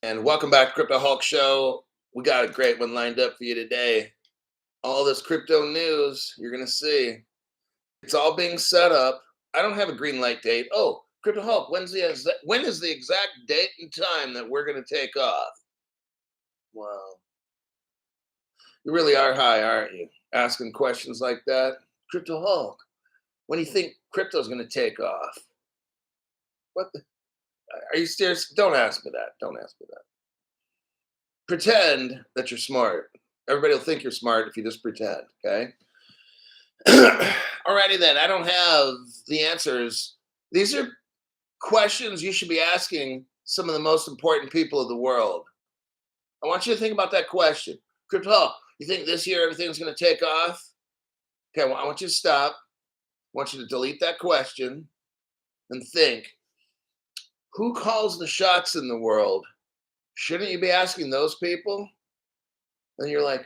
And welcome back to Crypto Hulk Show. We got a great one lined up for you today. All this crypto news you're going to see. It's all being set up. I don't have a green light date. Oh, Crypto Hulk, when is the exact date and time that we're going to take off? Well, you really are high, aren't you? Asking questions like that. Crypto Hulk, when do you think crypto's going to take off? What the, are you serious? Don't ask me that. Don't ask me that. Pretend that you're smart. Everybody will think you're smart if you just pretend, okay? Alrighty then, I don't have the answers. These are questions you should be asking some of the most important people of the world. I want you to think about that question. Crypto, you think this year everything's going to take off? Okay, well, I want you to stop. I want you to delete that question and think, who calls the shots in the world? Shouldn't you be asking those people? And you're like,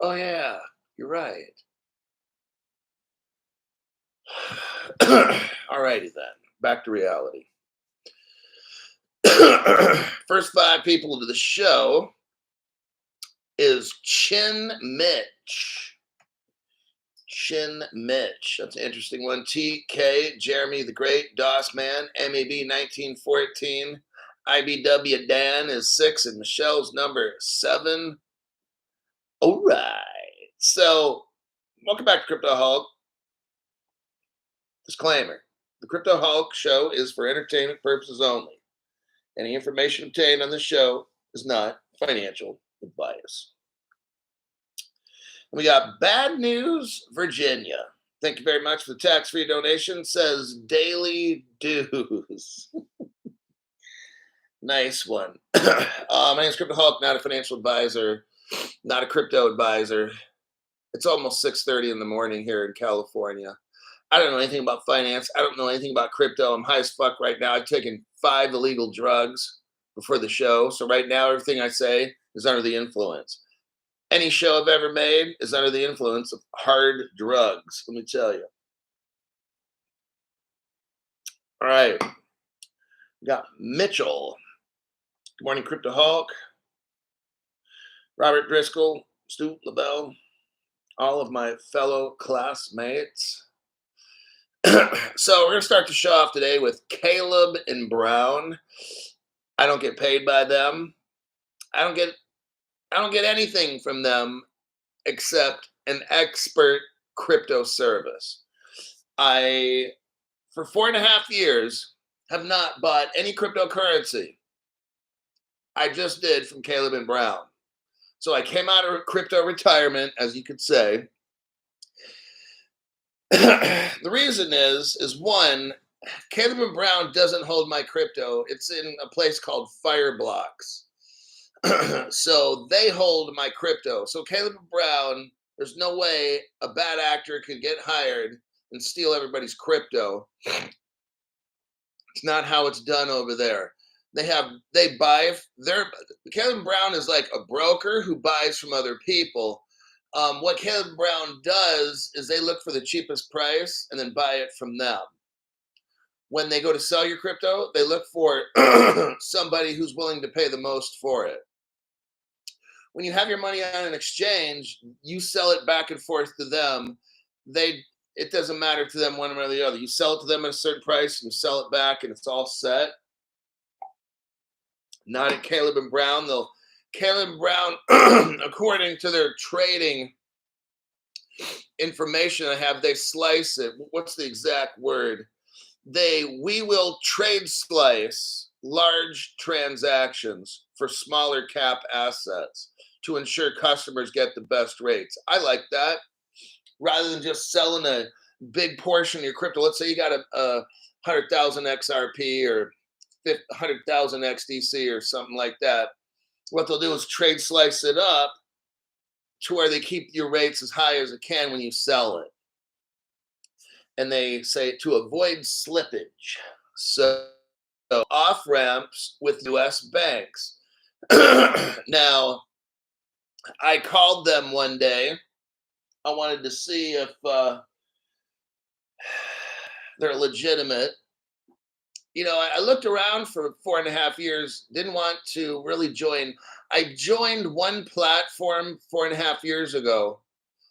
oh yeah, you're right. Alrighty then, back to reality. First five people to the show is Chin Mitch. Chin Mitch. That's an interesting one. TK, Jeremy the Great, Doss Man, MAB 1914, IBW Dan is 6, and Michelle's number 7. All right. So, welcome back to Crypto Hulk. Disclaimer. The Crypto Hulk show is for entertainment purposes only. Any information obtained on this show is not financial advice. We got Bad News, Virginia. Thank you very much for the tax-free donation, says Daily Dues. Nice one. My name is Crypto Hulk, not a financial advisor, not a crypto advisor. It's almost 6:30 in the morning here in California. I don't know anything about finance. I don't know anything about crypto. I'm high as fuck right now. I've taken 5 illegal drugs before the show. So right now, everything I say is under the influence. Any show I've ever made is under the influence of hard drugs, let me tell you. All right. We got Mitchell. Good morning, Crypto Hulk. Robert Driscoll, Stu LaBelle, all of my fellow classmates. So we're going to start the show off today with Caleb and Brown. I don't get paid by them. I don't get anything from them except an expert crypto service. I, for 4.5 years, have not bought any cryptocurrency. I just did from Caleb and Brown. So I came out of crypto retirement, as you could say. The reason is one, Caleb and Brown doesn't hold my crypto. It's in a place called Fireblocks. So they hold my crypto. So Caleb and Brown, there's no way a bad actor could get hired and steal everybody's crypto. It's not how it's done over there. Caleb and Brown is like a broker who buys from other people. What Caleb Brown does is they look for the cheapest price and then buy it from them. When they go to sell your crypto, they look for somebody who's willing to pay the most for it. When you have your money on an exchange, you sell it back and forth to them. It doesn't matter to them one way or the other. You sell it to them at a certain price, and you sell it back, and it's all set. Not at Caleb and Brown. Caleb and Brown, according to their trading information I have, they slice it. What's the exact word? We will trade slice large transactions for smaller cap assets to ensure customers get the best rates. I like that. Rather than just selling a big portion of your crypto. Let's say you got a 100,000 XRP or 100,000 XDC or something like that. What they'll do is trade slice it up to where they keep your rates as high as it can when you sell it. And they say to avoid slippage. So off ramps with US banks. Now, I called them one day. I wanted to see if they're legitimate. I looked around for 4.5 years, didn't want to really join. I joined one platform 4.5 years ago.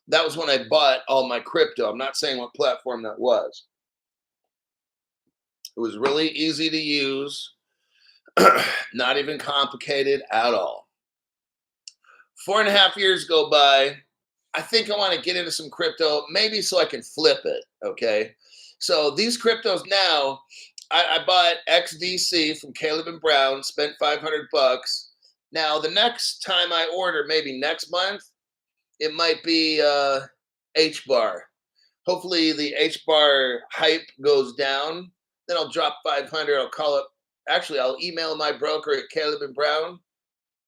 That was when I bought all my crypto. I'm not saying what platform that was. It was really easy to use, not even complicated at all. 4.5 years go by. I think I want to get into some crypto, maybe so I can flip it. Okay. So these cryptos now, I bought XDC from Caleb and Brown, spent 500 bucks. Now, the next time I order, maybe next month, it might be H bar. Hopefully, the H bar hype goes down. Then I'll drop 500. I'll call up. Actually, I'll email my broker at Caleb and Brown,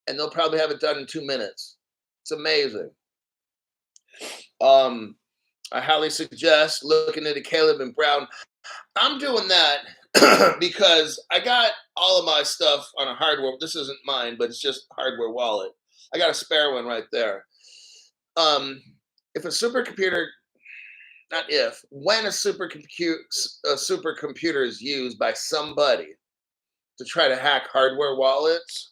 and they'll probably have it done in 2 minutes. It's amazing. I highly suggest looking into Caleb and Brown. I'm doing that because I got all of my stuff on a hardware. This isn't mine, but it's just hardware wallet. I got a spare one right there. If a supercomputer, not if, when a supercomputer is used by somebody to try to hack hardware wallets,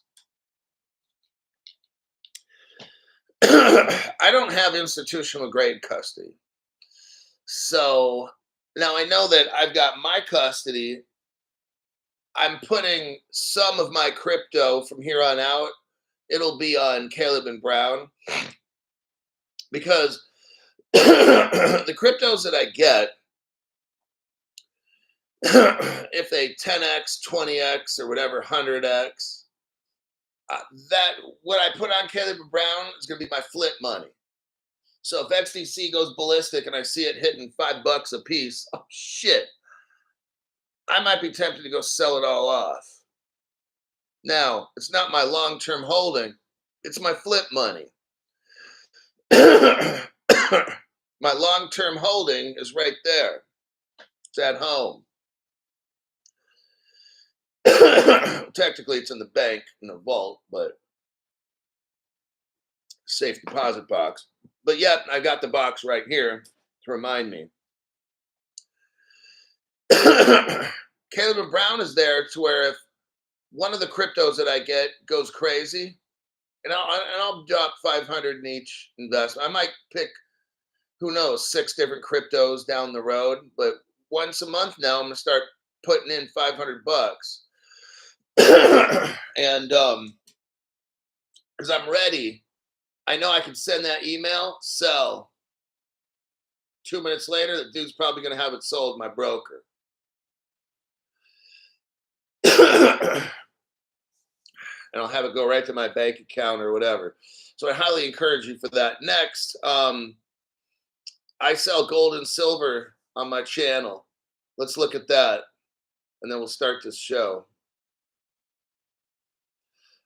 I don't have institutional grade custody. So now I know that I've got my custody. I'm putting some of my crypto from here on out. It'll be on Caleb and Brown because the cryptos that I get, if they 10x, 20x, or whatever, 100x, that what I put on Caleb and Brown is going to be my flip money. So if XDC goes ballistic and I see it hitting $5 a piece, oh shit, I might be tempted to go sell it all off. Now, it's not my long-term holding, it's my flip money. My long-term holding is right there. It's at home. Technically, it's in the bank, in the vault, but safe deposit box. But yet, I got the box right here to remind me. Caleb and Brown is there to where if one of the cryptos that I get goes crazy, and I'll drop 500 in each investment. I might pick, who knows, 6 different cryptos down the road. But once a month now, I'm gonna start putting in 500 bucks, and because I'm ready. I know I can send that email, sell. 2 minutes later, the dude's probably going to have it sold, my broker. And I'll have it go right to my bank account or whatever. So I highly encourage you for that. Next, I sell gold and silver on my channel. Let's look at that, and then we'll start this show.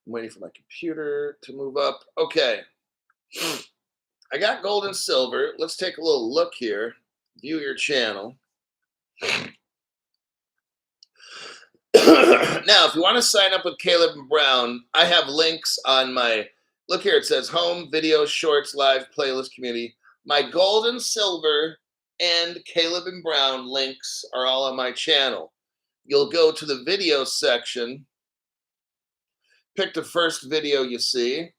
I'm waiting for my computer to move up. Okay. I got gold and silver. Let's take a little look here. View your channel. Now, if you want to sign up with Caleb and Brown, I have links on my, look here, it says home, video, shorts, live, playlist, community. My gold and silver and Caleb and Brown links are all on my channel. You'll go to the video section, pick the first video you see.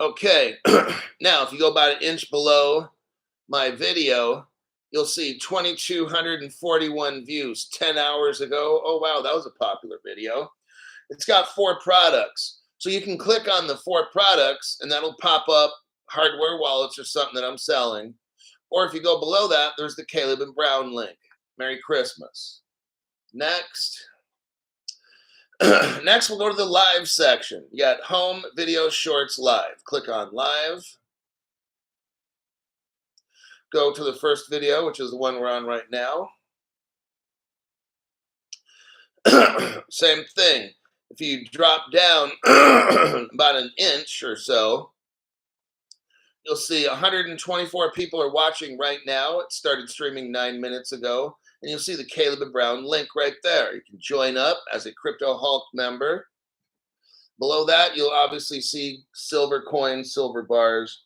Okay, now if you go about an inch below my video, you'll see 2,241 views 10 hours ago. Oh, wow, that was a popular video. It's got 4 products. So you can click on the 4 products, and that'll pop up hardware wallets or something that I'm selling. Or if you go below that, there's the Caleb and Brown link. Merry Christmas. Next. Next, we'll go to the live section. You got home, video, shorts, live. Click on live. Go to the first video, which is the one we're on right now. Same thing. If you drop down about an inch or so, you'll see 124 people are watching right now. It started streaming 9 minutes ago. And you'll see the Caleb and Brown link right there. You can join up as a Crypto Hulk member. Below that, you'll obviously see silver coins, silver bars,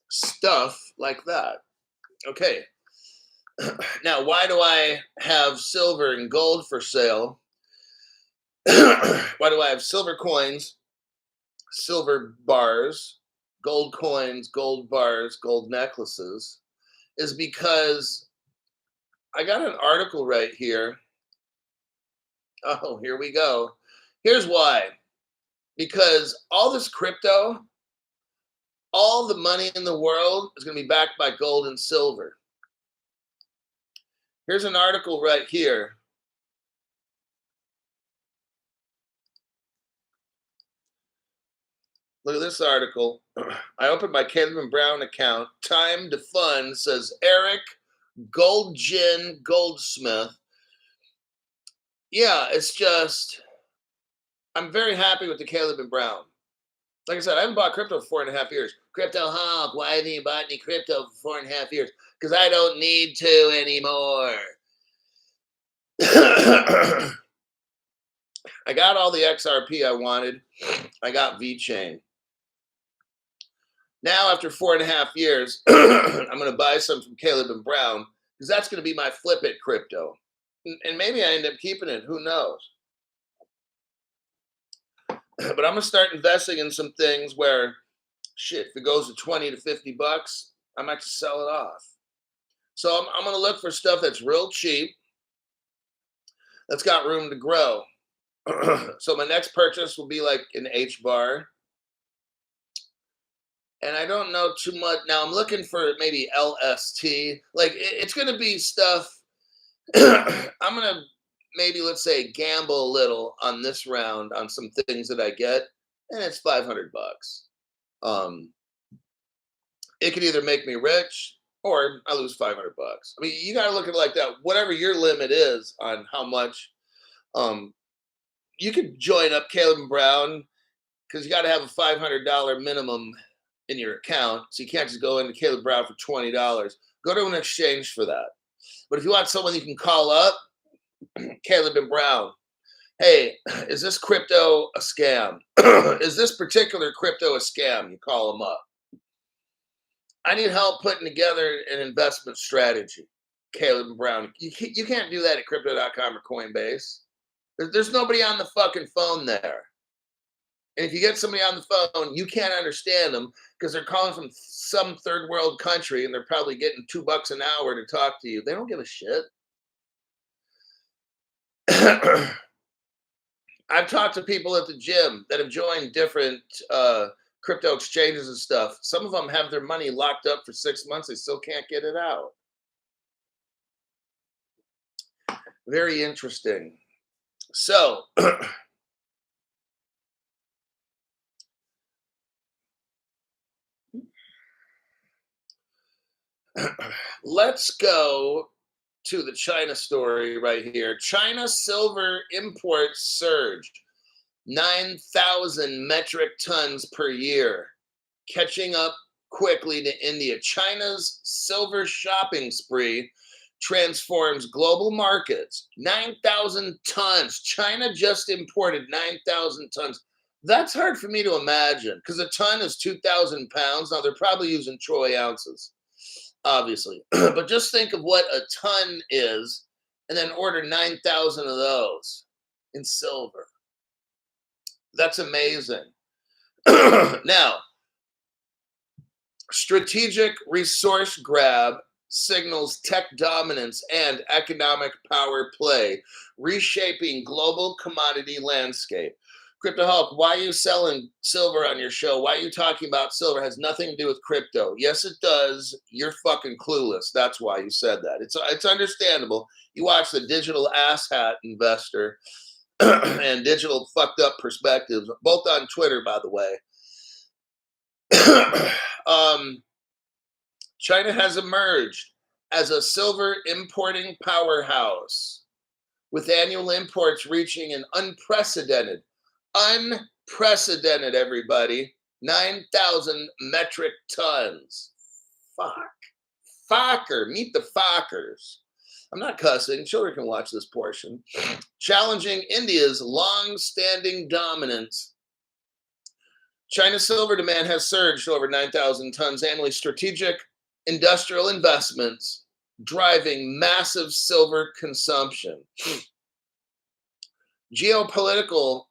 stuff like that. Okay. Now, why do I have silver and gold for sale? Why do I have silver coins, silver bars, gold coins, gold bars, gold necklaces? Is because I got an article right here. Oh, here we go. Here's why. Because all this crypto, all the money in the world is going to be backed by gold and silver. Here's an article right here. Look at this article. I opened my Caleb Brown account. Time to fund, says Eric Goldgin Goldsmith. Yeah, it's just, I'm very happy with the Caleb and Brown. Like I said, I haven't bought crypto for 4.5 years. Crypto Hawk, why haven't you bought any crypto for 4.5 years? Because I don't need to anymore. I got all the XRP I wanted. I got VeChain. Now, after 4.5 years, I'm going to buy some from Caleb and Brown because that's going to be my flip it crypto. And maybe I end up keeping it. Who knows? But I'm going to start investing in some things where, shit, if it goes to 20 to 50 bucks, I might just sell it off. So I'm going to look for stuff that's real cheap, that's got room to grow. So my next purchase will be like an H bar. And I don't know too much. Now I'm looking for maybe LST. Like it's going to be stuff. I'm going to maybe, let's say, gamble a little on this round on some things that I get. And it's 500 bucks. It could either make me rich or I lose 500 bucks. I mean, you got to look at it like that. Whatever your limit is on how much, you could join up Caleb and Brown because you got to have a $500 minimum in your account. So you can't just go into Caleb Brown for $20. Go to an exchange for that. But if you want someone you can call up, Caleb and Brown, hey, is this crypto a scam? Is this particular crypto a scam? You call them up. I need help putting together an investment strategy. Caleb and Brown. You can't do that at crypto.com or Coinbase. There's nobody on the fucking phone there. And if you get somebody on the phone, you can't understand them because they're calling from some third world country and they're probably getting $2 an hour to talk to you. They don't give a shit. I've talked to people at the gym that have joined different crypto exchanges and stuff. Some of them have their money locked up for 6 months. They still can't get it out. Very interesting. So, let's go to the China story right here. China silver imports surged 9,000 metric tons per year, catching up quickly to India. China's silver shopping spree transforms global markets. 9,000 tons. China just imported 9,000 tons. That's hard for me to imagine because a ton is 2,000 pounds. Now, they're probably using troy ounces, obviously. But just think of what a ton is and then order 9,000 of those in silver. That's amazing. Now, strategic resource grab signals tech dominance and economic power play, reshaping global commodity landscape. Crypto Hulk, why are you selling silver on your show? Why are you talking about silver? It has nothing to do with crypto. Yes, it does. You're fucking clueless. That's why you said that. It's understandable. You watch the Digital Asshat Investor and Digital Fucked Up Perspectives, both on Twitter, by the way. China has emerged as a silver importing powerhouse, with annual imports reaching an unprecedented, everybody, 9,000 metric tons. Fucker, meet the fuckers. I'm not cussing. Children can watch this portion. Challenging India's long-standing dominance. China's silver demand has surged to over 9,000 tons annually. Strategic industrial investments driving massive silver consumption. Geopolitical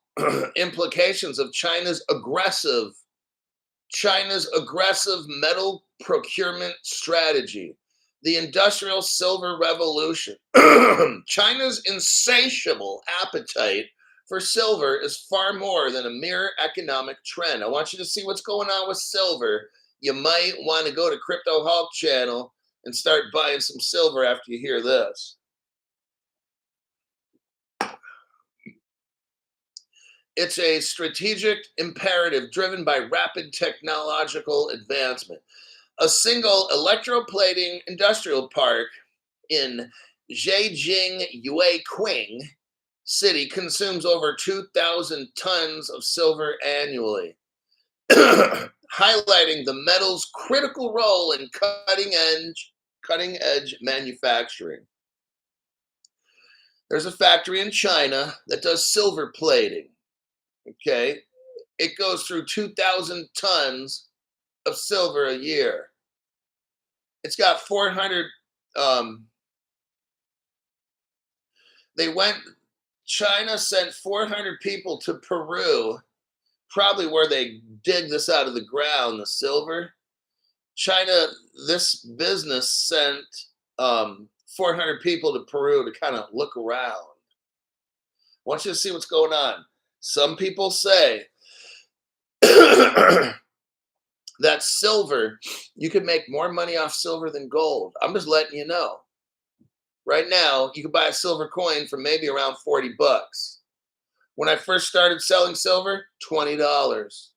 implications of China's aggressive metal procurement strategy, the industrial silver revolution. China's insatiable appetite for silver is far more than a mere economic trend. I want you to see what's going on with silver. You might want to go to Crypto Hulk channel and start buying some silver after you hear this. It's a strategic imperative driven by rapid technological advancement. A single electroplating industrial park in Zhejiang Yueqing City consumes over 2,000 tons of silver annually, highlighting the metal's critical role in cutting-edge manufacturing. There's a factory in China that does silver plating. Okay, it goes through 2,000 tons of silver a year. It's got 400. China sent 400 people to Peru, probably where they dig this out of the ground, the silver. This business sent 400 people to Peru to kind of look around. I want you to see what's going on. Some people say that silver, you can make more money off silver than gold. I'm just letting you know. Right now, you can buy a silver coin for maybe around 40 bucks. When I first started selling silver, $20.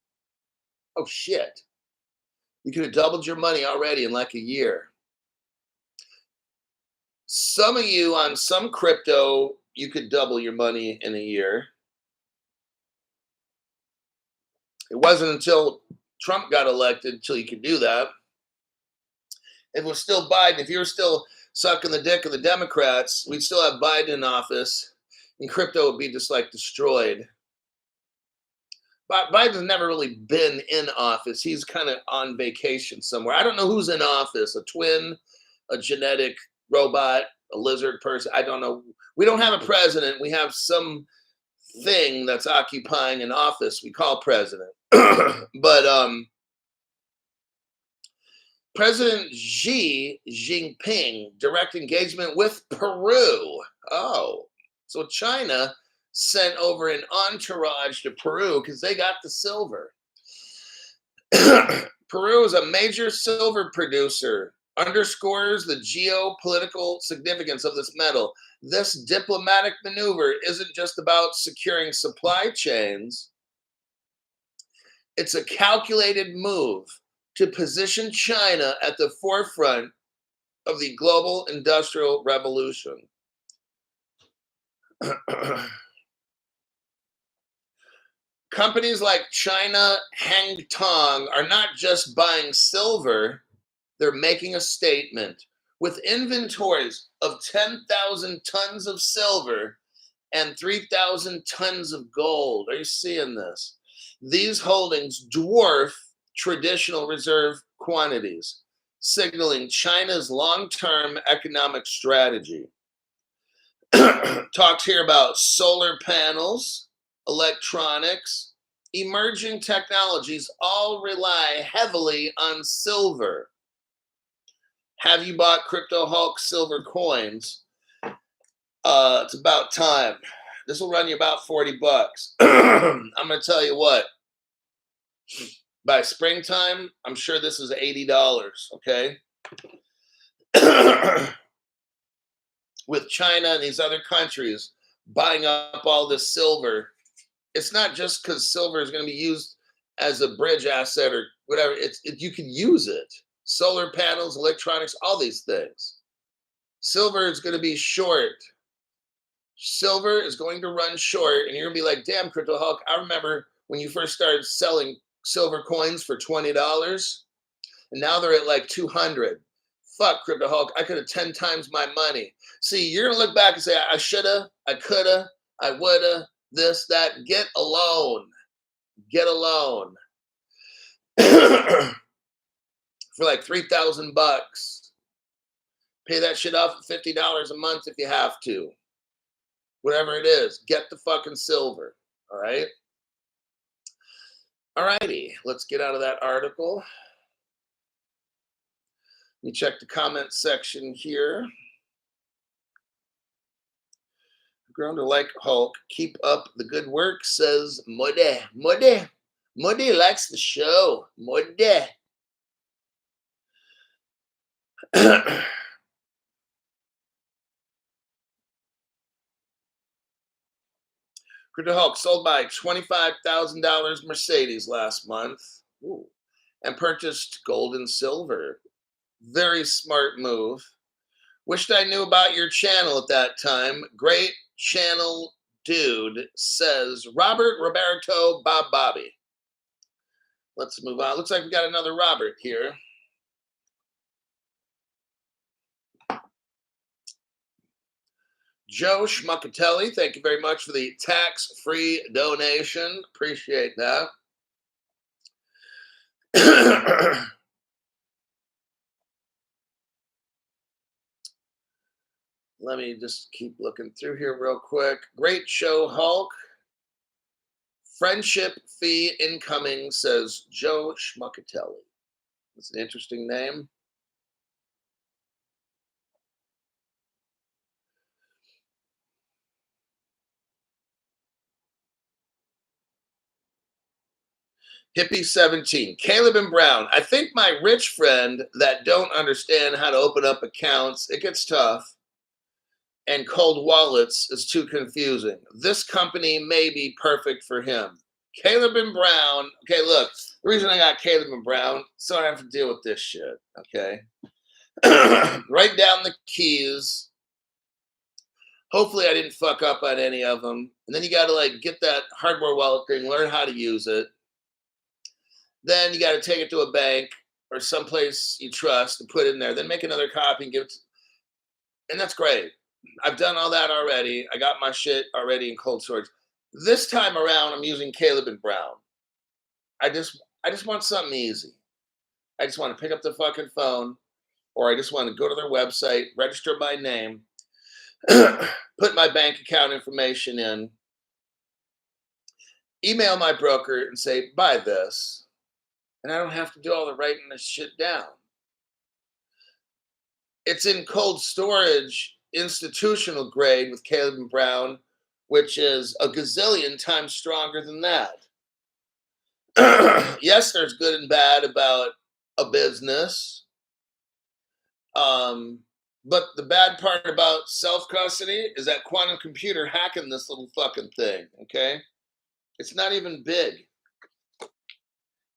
Oh, shit. You could have doubled your money already in like a year. Some of you on some crypto, you could double your money in a year. It wasn't until Trump got elected until you could do that. If it was still Biden, if you were still sucking the dick of the Democrats, we'd still have Biden in office, and crypto would be just like destroyed. But Biden's never really been in office. He's kind of on vacation somewhere. I don't know who's in office, a twin, a genetic robot, a lizard person. I don't know. We don't have a president. We have some thing that's occupying an office we call president. But President Xi Jinping direct engagement with Peru. Oh, so China sent over an entourage to Peru because they got the silver. Peru is a major silver producer, underscores the geopolitical significance of this metal. This diplomatic maneuver isn't just about securing supply chains. It's a calculated move to position China at the forefront of the global industrial revolution. Companies like China Hangtong are not just buying silver, they're making a statement. With inventories of 10,000 tons of silver and 3,000 tons of gold. Are you seeing this? These holdings dwarf traditional reserve quantities, signaling China's long-term economic strategy. Talks here about solar panels, electronics, emerging technologies all rely heavily on silver. Have you bought Crypto Hulk silver coins? It's about time. This will run you about 40 bucks. I'm going to tell you what. By springtime, I'm sure this is $80, okay? With China and these other countries buying up all this silver, it's not just because silver is going to be used as a bridge asset or whatever. You can use it. Solar panels, electronics, all these things. Silver is going to be short. Silver is going to run short, and you're going to be like, damn, Crypto Hulk, I remember when you first started selling silver coins for $20, and now they're at like 200. Fuck, Crypto Hulk, I could have 10 times my money. See, you're going to look back and say, I shoulda, I coulda, I woulda, this, that. Get alone. Get alone. For for like $3,000. Pay that shit off at $50 a month if you have to. Whatever it is, get the fucking silver. All right. All righty. Let's get out of that article. Let me check the comment section here. Grown to like Hulk. Keep up the good work, says Mode. Mode likes the show. Mode. Crypto Hulk sold by $25,000 Mercedes last month. Ooh. And purchased gold and silver. Very smart move. Wished I knew about your channel at that time. Great channel, dude, says Robert Roberto Bob Bobby. Let's move on. Looks like we got another Robert here. Joe Schmuckatelli, thank you very much for the tax-free donation. Appreciate that. Let me just keep looking through here real quick. Great show, Hulk. Friendship fee incoming, says Joe Schmuckatelli. That's an interesting name. Hippie 17. Caleb and Brown. I think my rich friend that don't understand how to open up accounts, it gets tough, and cold wallets is too confusing. This company may be perfect for him. Caleb and Brown. Okay, look, the reason I got Caleb and Brown, so I don't have to deal with this shit, okay? Write down the keys. Hopefully I didn't fuck up on any of them. And then you got to like get that hardware wallet thing, learn how to use it. Then you got to take it to a bank or someplace you trust and put it in there. Then make another copy and give it. And that's great. I've done all that already. I got my shit already in cold storage. This time around, I'm using Caleb and Brown. I just want something easy. I just want to pick up the fucking phone, or I just want to go to their website, register my name, put my bank account information in, email my broker and say, buy this. And I don't have to do all the writing this shit down. It's in cold storage, institutional grade with Caleb and Brown, which is a gazillion times stronger than that. Yes, there's good and bad about a business. But the bad part about self-custody is that quantum computer hacking this little fucking thing, okay? It's not even big.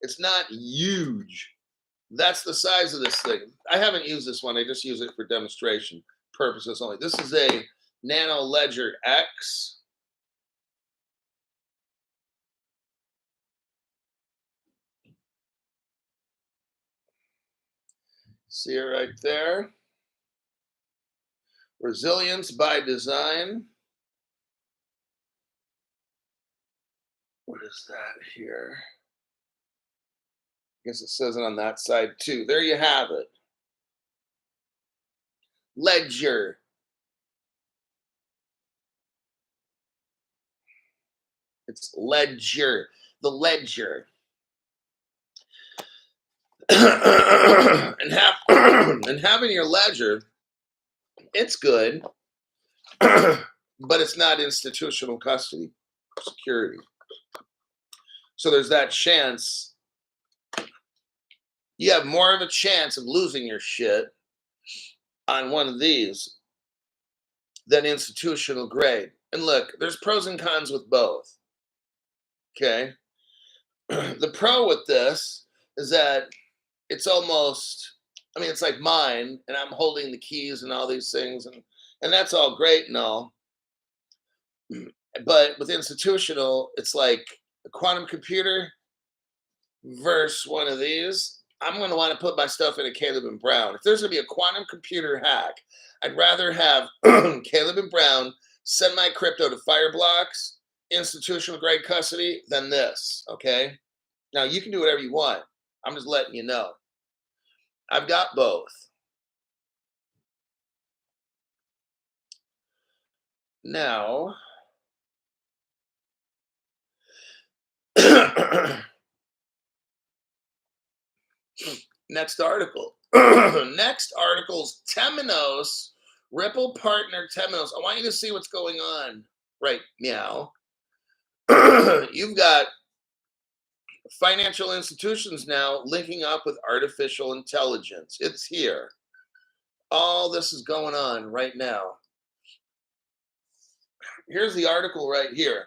It's not huge. That's the size of this thing. I haven't used this one. I just use it for demonstration purposes only. This is a Nano Ledger X. See it right there. Resilience by design. What is that here? I guess it says it on that side too. There you have it. Ledger. It's Ledger. The Ledger. and having your ledger, it's good, but it's not institutional custody security. So there's that chance. You have more of a chance of losing your shit on one of these than institutional grade. And look, there's pros and cons with both. Okay. The pro with this is that it's almost, I mean, it's like mine, and I'm holding the keys and all these things, and that's all great and all. But with institutional, it's like a quantum computer versus one of these. I'm going to want to put my stuff in a Caleb and Brown. If there's going to be a quantum computer hack, I'd rather have Caleb and Brown send my crypto to Fireblocks, institutional grade custody, than this, okay? Now, you can do whatever you want. I'm just letting you know. I've got both. Now, next article. Next article's Temenos, Ripple partner Temenos. I want you to see what's going on right meow. You've got financial institutions now linking up with artificial intelligence. It's here. All this is going on right now. Here's the article right here.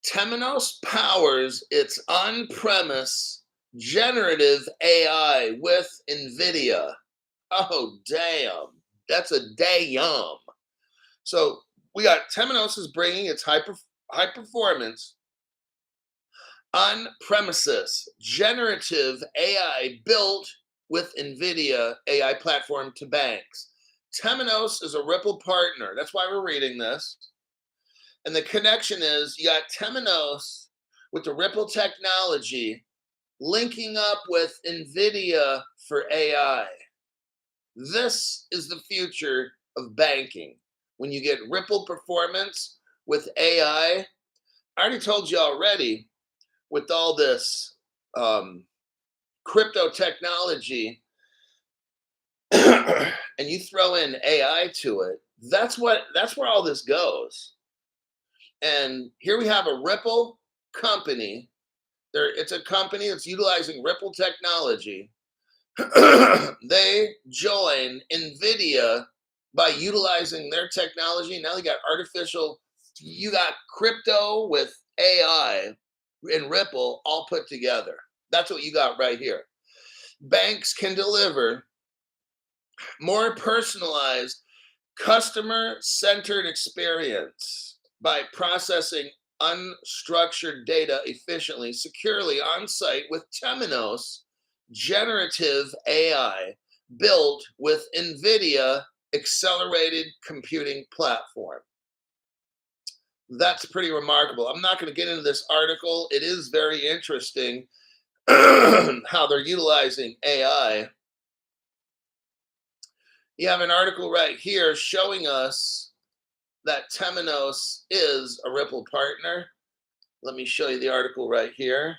Temenos powers its on-premise generative AI with NVIDIA. Oh, damn. That's a damn. So we got Temenos is bringing its high performance on-premises generative AI built with NVIDIA AI platform to banks. Temenos is a Ripple partner. That's why we're reading this. And the connection is you got Temenos with the Ripple technology linking up with NVIDIA for AI. This is the future of banking. When you get Ripple performance with AI, I already told you already, with all this crypto technology, and you throw in AI to it, that's where all this goes. And here we have a Ripple company. It's a company that's utilizing Ripple technology. They join NVIDIA by utilizing their technology. Now you got crypto with AI and Ripple all put together. That's what you got right here. Banks can deliver more personalized, customer-centered experience by processing unstructured data efficiently, securely on site with Temenos generative AI built with NVIDIA accelerated computing platform. That's pretty remarkable. I'm not going to get into this article. It is very interesting how they're utilizing AI. You have an article right here showing us that Temenos is a Ripple partner. Let me show you the article right here.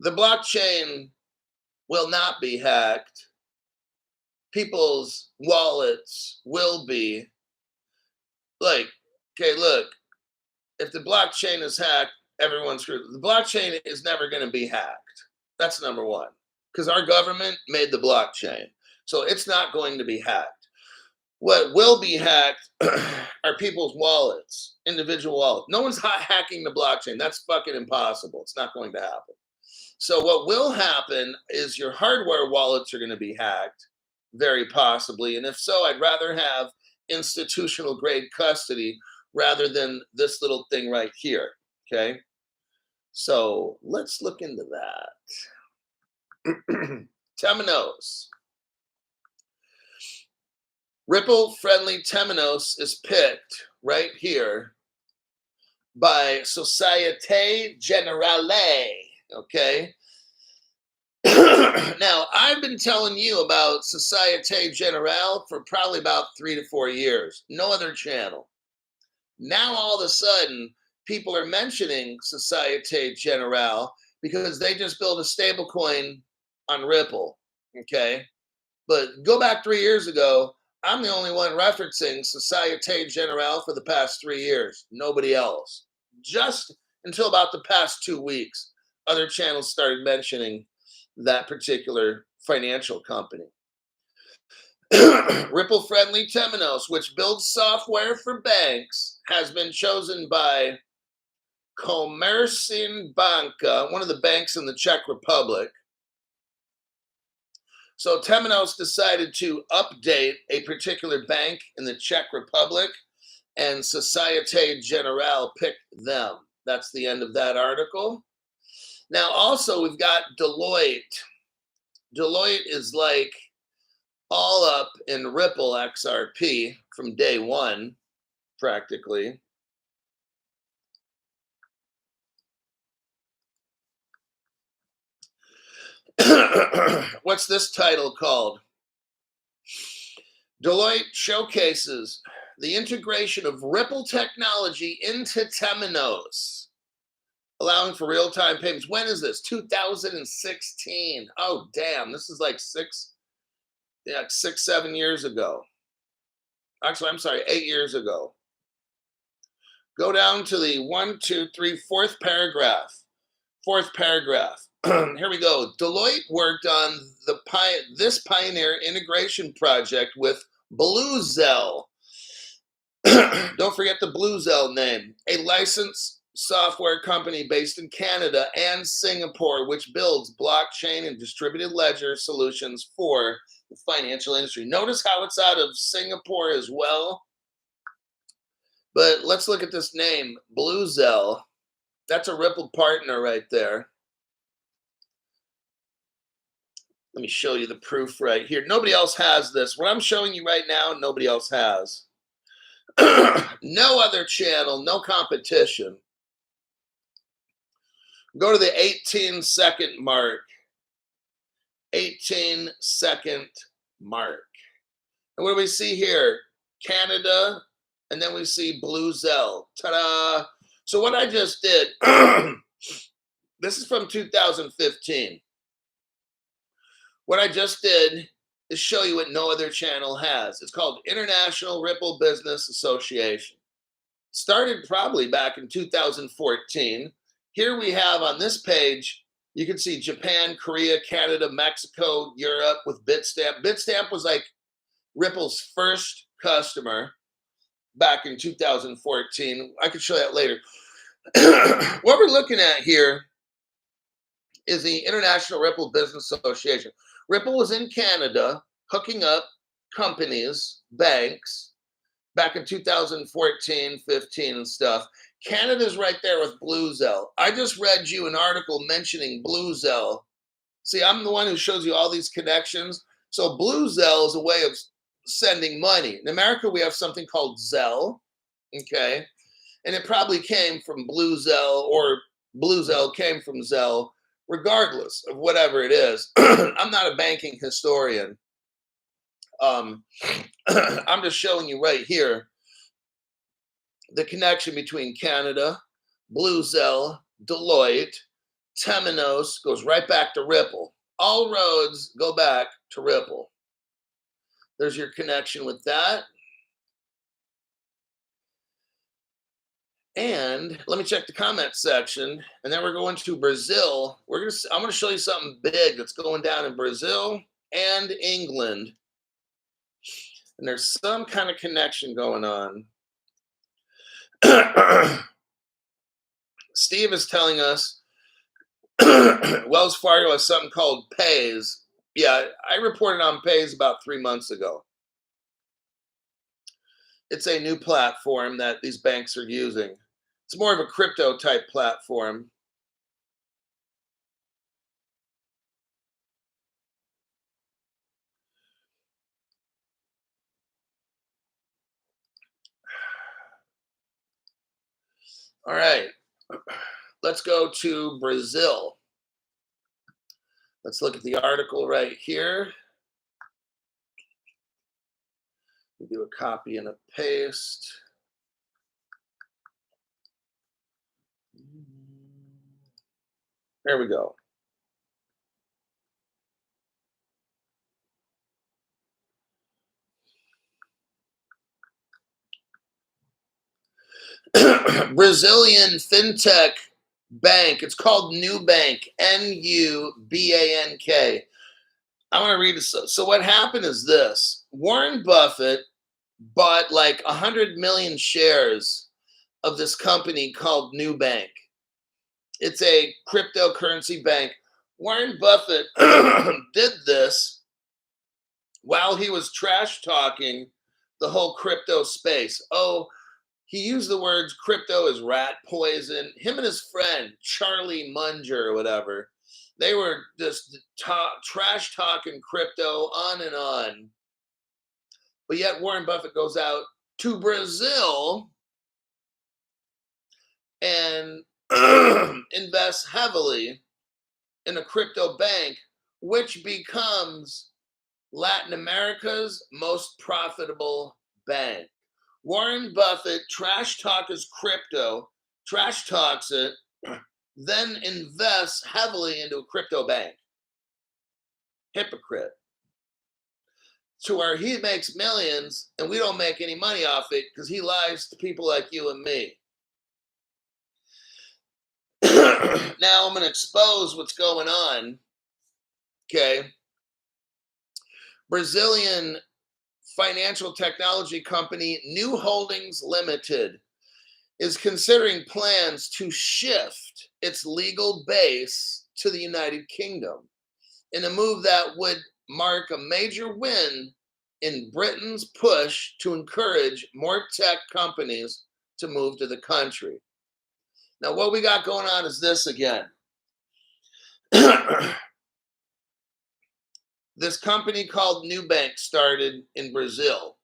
The blockchain will not be hacked. People's wallets will be. Like, okay, look, if the blockchain is hacked, everyone's screwed. The blockchain is never going to be hacked. That's number one, because our government made the blockchain. So it's not going to be hacked. What will be hacked are people's wallets, individual wallets. No one's hacking the blockchain. That's fucking impossible. It's not going to happen. So what will happen is your hardware wallets are going to be hacked, very possibly. And if so, I'd rather have institutional grade custody rather than this little thing right here. Okay. So let's look into that. Temenos. Ripple-friendly Temenos is picked right here by Societe Generale, okay? Now, I've been telling you about Societe Generale for probably about 3 to 4 years. No other channel. Now, all of a sudden, people are mentioning Societe Generale because they just built a stablecoin on Ripple, okay? But go back 3 years ago, I'm the only one referencing Societe Generale for the past 3 years. Nobody else. Just until about the past 2 weeks, other channels started mentioning that particular financial company. Ripple-friendly Temenos, which builds software for banks, has been chosen by Komerční banka, one of the banks in the Czech Republic. So Temenos decided to update a particular bank in the Czech Republic, and Societe Generale picked them. That's the end of that article. Now, also, we've got Deloitte. Deloitte is like all up in Ripple XRP from day one, practically. What's this title called? Deloitte showcases the integration of Ripple technology into Temenos, allowing for real-time payments. When is this? 2016. Oh, damn. This is like 7 years ago. Actually, I'm sorry, 8 years ago. Go down to the 1, 2, 3, fourth paragraph. Fourth paragraph. Here we go. Deloitte worked on this pioneer integration project with BlueZell. Don't forget the BlueZell name, a licensed software company based in Canada and Singapore, which builds blockchain and distributed ledger solutions for the financial industry. Notice how it's out of Singapore as well. But let's look at this name, BlueZell. That's a Ripple partner right there. Let me show you the proof right here. Nobody else has this. What I'm showing you right now, nobody else has. No other channel, no competition. Go to the 18-second mark. 18-second mark. And what do we see here? Canada, and then we see BlueZell. Ta-da! So what I just did, this is from 2015. What I just did is show you what no other channel has. It's called International Ripple Business Association. Started probably back in 2014. Here we have on this page, you can see Japan, Korea, Canada, Mexico, Europe with Bitstamp. Bitstamp was like Ripple's first customer back in 2014. I could show that later. What we're looking at here is the International Ripple Business Association. Ripple was in Canada hooking up companies, banks, back in 2014, 15 and stuff. Canada's right there with BlueZell. I just read you an article mentioning BlueZell. See, I'm the one who shows you all these connections. So BlueZell is a way of sending money. In America, we have something called Zelle, okay? And it probably came from BlueZell, or BlueZell came from Zelle, regardless of whatever it is. I'm not a banking historian. I'm just showing you right here the connection between Canada, BlueZell, Deloitte, Temenos goes right back to Ripple. All roads go back to Ripple. There's your connection with that. And let me check the comment section. And then we're going to Brazil. I'm going to show you something big that's going down in Brazil and England. And there's some kind of connection going on. Steve is telling us Wells Fargo has something called Pays. Yeah, I reported on Pays about 3 months ago. It's a new platform that these banks are using. It's more of a crypto type platform. All right, let's go to Brazil. Let's look at the article right here. We do a copy and a paste. There we go. Brazilian fintech bank. It's called Nubank, Nubank. I want to read this. So what happened is this. Warren Buffett bought like 100 million shares of this company called Nubank. It's a cryptocurrency bank. Warren Buffett did this while he was trash talking the whole crypto space. Oh, he used the words crypto is rat poison. Him and his friend, Charlie Munger or whatever, they were just trash talking crypto on and on. But yet Warren Buffett goes out to Brazil and invests heavily in a crypto bank, which becomes Latin America's most profitable bank. Warren Buffett trash talks crypto, trash talks it, then invests heavily into a crypto bank. Hypocrite. To where he makes millions and we don't make any money off it because he lies to people like you and me. Now I'm going to expose what's going on. Okay. Brazilian financial technology company New Holdings Limited is considering plans to shift its legal base to the United Kingdom in a move that would mark a major win in Britain's push to encourage more tech companies to move to the country. Now, what we got going on is this again. This company called Nubank started in Brazil.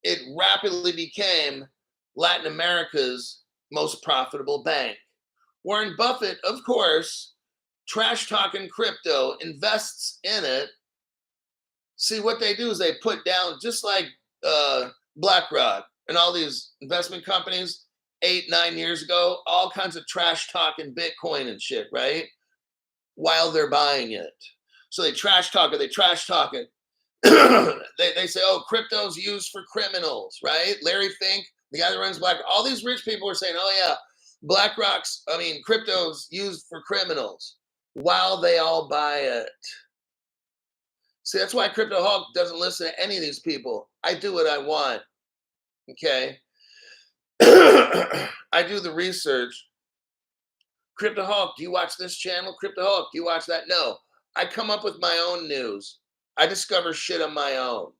It rapidly became Latin America's most profitable bank. Warren Buffett, of course, trash talking crypto, invests in it. See, what they do is they put down, just like BlackRock and all these investment companies 8-9 years ago, all kinds of trash talking Bitcoin and shit, right? While they're buying it. So they trash talk it. They say, oh, crypto's used for criminals, right? Larry Fink, the guy that runs BlackRock, all these rich people are saying, oh yeah, crypto's used for criminals while they all buy it. See, that's why Crypto Hulk doesn't listen to any of these people. I do what I want, okay? I do the research. Crypto Hulk, do you watch this channel? Crypto Hulk, do you watch that? No. I come up with my own news. I discover shit on my own.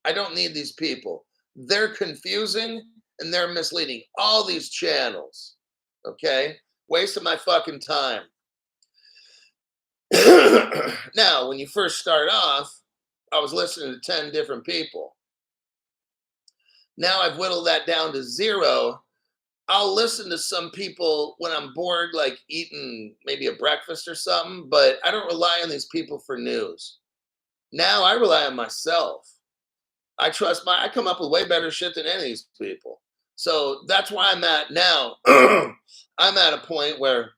I don't need these people. They're confusing and they're misleading. All these channels, okay? Wasting my fucking time. Now, when you first start off, I was listening to 10 different people. Now I've whittled that down to 0. I'll listen to some people when I'm bored, like eating maybe a breakfast or something, but I don't rely on these people for news. Now I rely on myself. I come up with way better shit than any of these people. So that's why I'm at now. I'm at a point where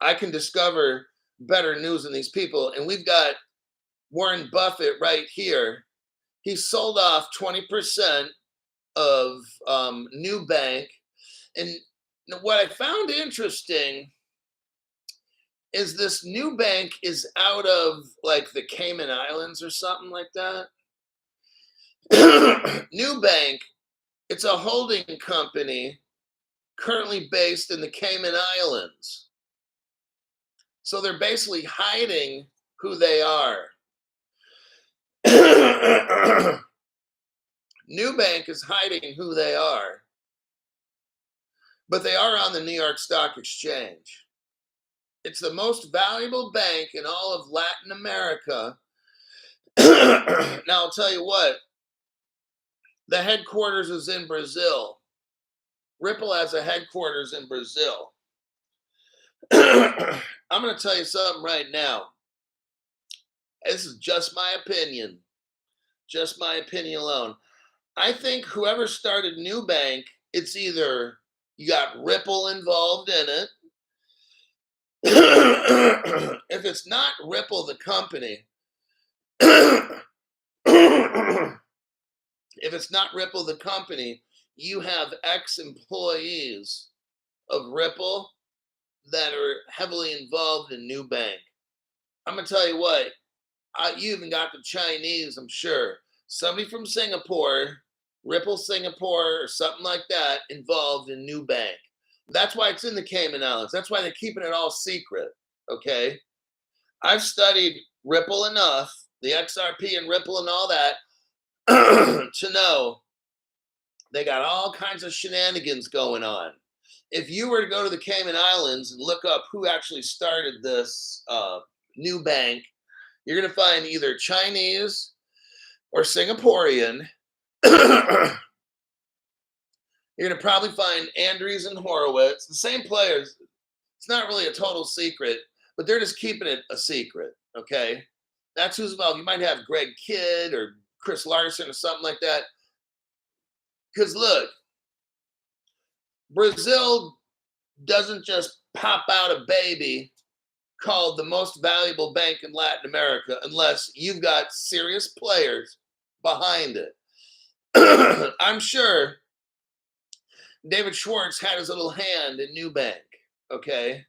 I can discover better news than these people. And we've got Warren Buffett right here. He sold off 20% of Nubank. And what I found interesting is this Nubank is out of like the Cayman Islands or something like that. Nubank, it's a holding company currently based in the Cayman Islands. So they're basically hiding who they are. Nubank is hiding who they are, but they are on the New York Stock Exchange. It's the most valuable bank in all of Latin America. Now, I'll tell you what, the headquarters is in Brazil. Ripple has a headquarters in Brazil. I'm going to tell you something right now. This is just my opinion. Just my opinion alone. I think whoever started Nubank, it's either you got Ripple involved in it. If it's not Ripple, the company, if it's not Ripple, the company, you have ex-employees of Ripple that are heavily involved in Nubank. I'm going to tell you what, you even got the Chinese, I'm sure. Somebody from Singapore, Ripple Singapore or something like that, involved in Nubank. That's why it's in the Cayman Islands. That's why they're keeping it all secret, okay? I've studied Ripple enough, the XRP and Ripple and all that, to know they got all kinds of shenanigans going on. If you were to go to the Cayman Islands and look up who actually started this Nubank, you're going to find either Chinese or Singaporean, you're going to probably find Andrews and Horowitz, the same players. It's not really a total secret, but they're just keeping it a secret. Okay. That's who's involved. You might have Greg Kidd or Chris Larson or something like that. Because look, Brazil doesn't just pop out a baby called the most valuable bank in Latin America unless you've got serious players behind it. I'm sure David Schwartz had his little hand in Nubank, okay?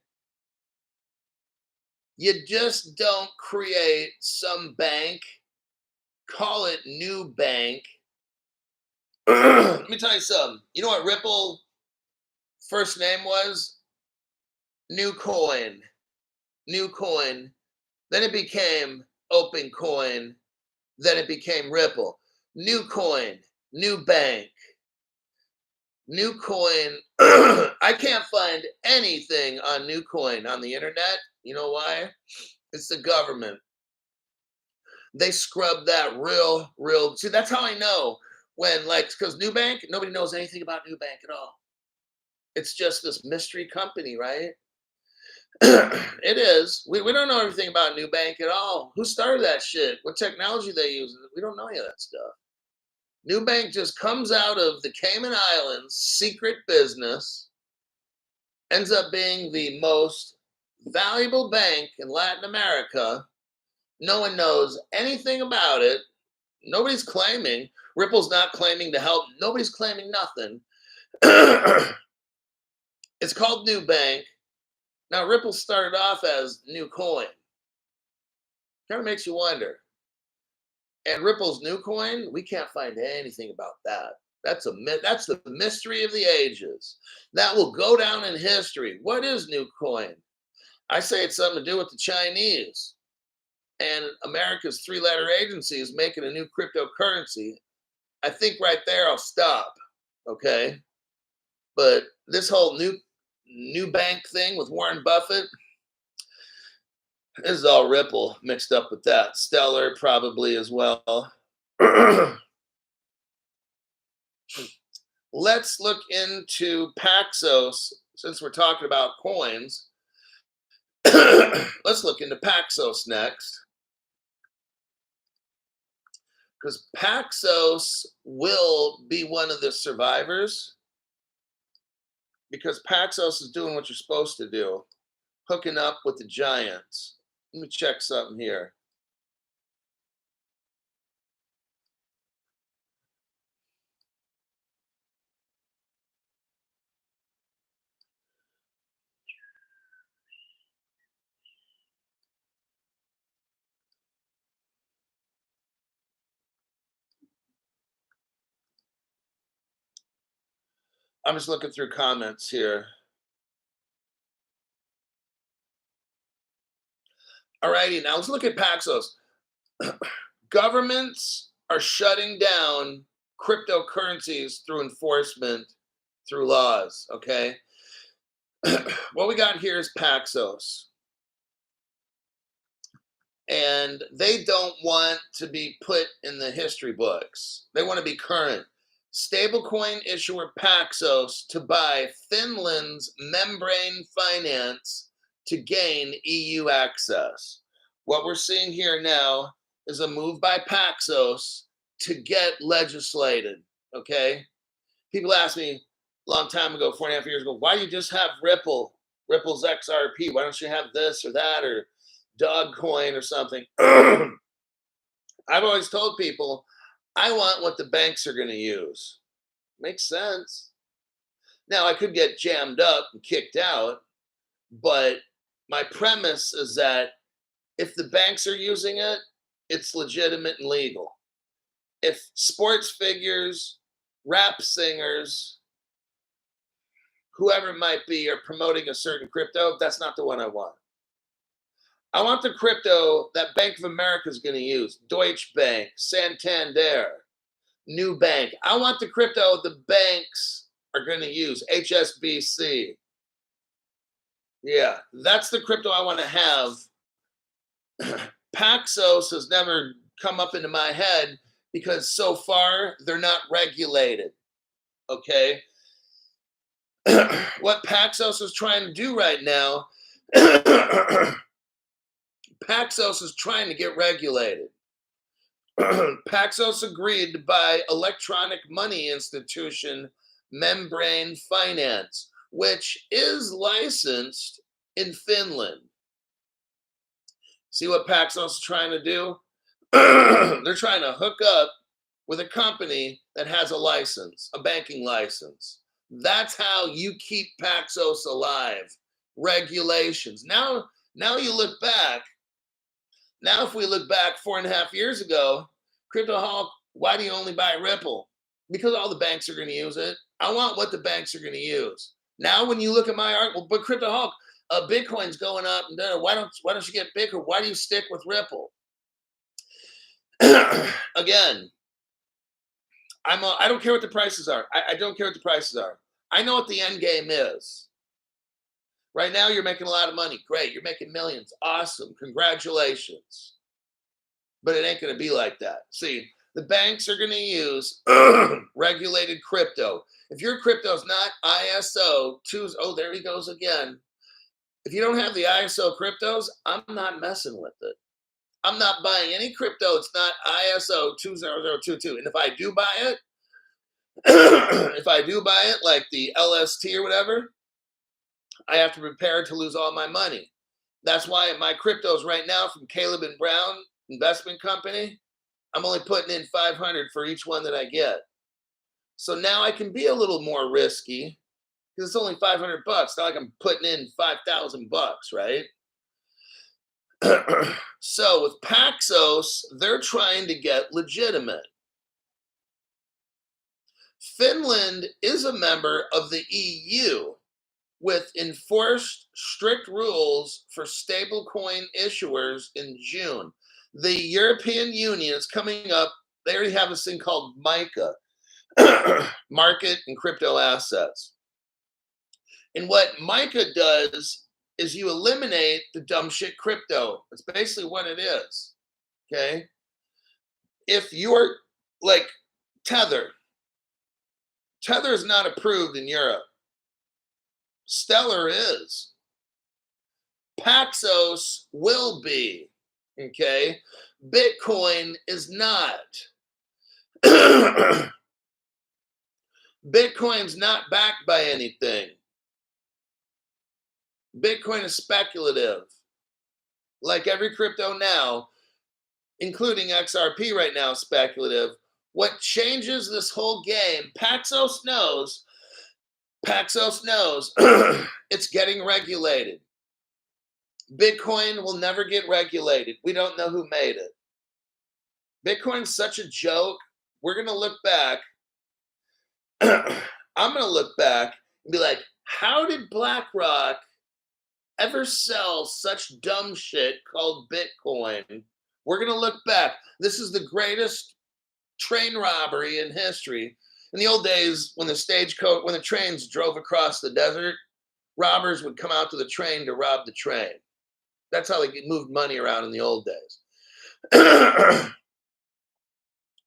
You just don't create some bank, call it Nubank. Let me tell you something. You know what Ripple first name was? New Coin. New Coin. Then it became Open Coin. Then it became Ripple. New Coin. New Bank. New Coin. I can't find anything on New Coin on the internet. You know why? It's the government. They scrub that real. See, that's how I know when, like, because Nubank, nobody knows anything about Nubank at all. It's just this mystery company, right? It is. We don't know everything about Nubank at all. Who started that shit? What technology they use? We don't know any of that stuff. Nubank just comes out of the Cayman Islands, secret business, ends up being the most valuable bank in Latin America. No one knows anything about it. Nobody's claiming. Ripple's not claiming to help. Nobody's claiming nothing. It's called Nubank. Now, Ripple started off as New Coin. Kind of makes you wonder. And Ripple's New Coin, we can't find anything about that. That's the mystery of the ages. That will go down in history. What is New Coin? I say it's something to do with the Chinese. And America's three-letter agency is making a new cryptocurrency. I think right there I'll stop. Okay? But this whole new bank thing with Warren Buffett, this is all Ripple mixed up with that. Stellar probably as well. Let's look into Paxos since we're talking about coins. Let's look into Paxos next. Because Paxos will be one of the survivors. Because Paxos is doing what you're supposed to do, hooking up with the giants. Let me check something here. I'm just looking through comments here. All righty, now let's look at Paxos. Governments are shutting down cryptocurrencies through enforcement, through laws, okay? What we got here is Paxos. And they don't want to be put in the history books. They want to be current. Stablecoin issuer Paxos to buy Finland's membrane finance to gain EU access. What we're seeing here now is a move by Paxos to get legislated, okay? People asked me a long time ago, 4.5 years ago, why do you just have Ripple's XRP? Why don't you have this or that or Dogcoin or something? I've always told people, I want what the banks are going to use. Makes sense. Now, I could get jammed up and kicked out, but my premise is that if the banks are using it, it's legitimate and legal. If sports figures, rap singers, whoever it might be, are promoting a certain crypto, that's not the one I want. I want the crypto that Bank of America is going to use. Deutsche Bank, Santander, Nubank. I want the crypto the banks are going to use. HSBC. Yeah, that's the crypto I want to have. Paxos has never come up into my head because so far they're not regulated. Okay. What Paxos is trying to do right now, Paxos is trying to get regulated. Paxos agreed to buy electronic money institution Membrane Finance, which is licensed in Finland. See what Paxos is trying to do? They're trying to hook up with a company that has a license, a banking license. That's how you keep Paxos alive. Regulations. Now you look back. Now, if we look back 4.5 years ago, Crypto Hawk, why do you only buy Ripple? Because all the banks are going to use it. I want what the banks are going to use. Now, when you look at my art, well, but Crypto Hawk, Bitcoin's going up and down. Why don't you get Bitcoin? Why do you stick with Ripple? Again, I don't care what the prices are. I don't care what the prices are. I know what the end game is. Right now, you're making a lot of money. Great. You're making millions. Awesome. Congratulations. But it ain't going to be like that. See, the banks are going to use regulated crypto. If your crypto is not ISO, there he goes again. If you don't have the ISO cryptos, I'm not messing with it. I'm not buying any crypto. It's not ISO 20022. And if I do buy it, like the LST or whatever, I have to prepare to lose all my money. That's why my cryptos right now from Caleb and Brown Investment Company, I'm only putting in 500 for each one that I get. So now I can be a little more risky because it's only 500 bucks. Not like I'm putting in 5,000 bucks, right? So with Paxos, they're trying to get legitimate. Finland is a member of the EU with enforced strict rules for stablecoin issuers in June. The European Union is coming up. They already have this thing called MiCA, Market and Crypto Assets. And what MiCA does is you eliminate the dumb shit crypto. That's basically what it is. Okay? If you're like Tether is not approved in Europe. Stellar is. Paxos will be. Okay? Bitcoin is not. Bitcoin's not backed by anything. Bitcoin is speculative. Like every crypto now, including XRP right now, is speculative. What changes this whole game, Paxos knows it's getting regulated. Bitcoin will never get regulated. We don't know who made it. Bitcoin's such a joke. We're going to look back. I'm going to look back and be like, how did BlackRock ever sell such dumb shit called Bitcoin? We're going to look back. This is the greatest train robbery in history. In the old days, when the trains drove across the desert, robbers would come out to the train to rob the train. That's how they moved money around in the old days.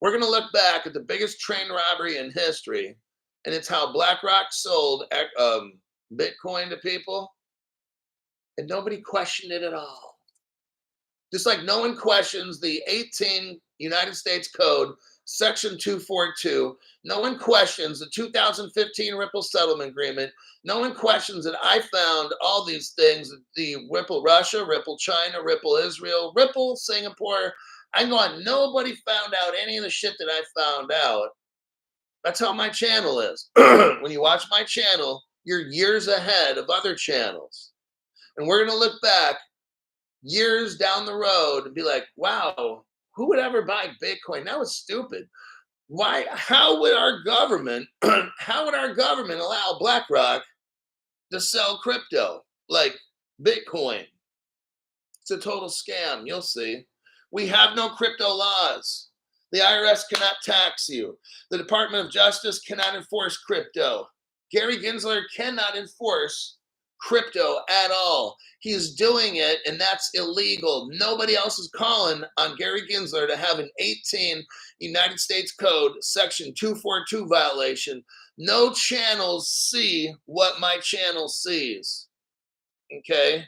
We're going to look back at the biggest train robbery in history, and it's how BlackRock sold Bitcoin to people, and nobody questioned it at all. Just like no one questions the 18 United States Code, Section 242. No one questions the 2015 Ripple Settlement Agreement. No one questions that I found all these things, the Ripple Russia, Ripple China, Ripple Israel, Ripple Singapore. I'm going, nobody found out any of the shit that I found out. That's how my channel is. When you watch my channel, you're years ahead of other channels. And we're going to look back years down the road and be like, wow, who would ever buy Bitcoin? That was stupid. Why? How would our government allow BlackRock to sell crypto like Bitcoin? It's a total scam. You'll see. We have no crypto laws. The IRS cannot tax you. The Department of Justice cannot enforce crypto. Gary Gensler cannot enforce crypto at all. He's doing it, and that's illegal. Nobody else is calling on Gary Gensler to have an 18 United States Code Section 242 violation. No channels see what my channel sees. Okay?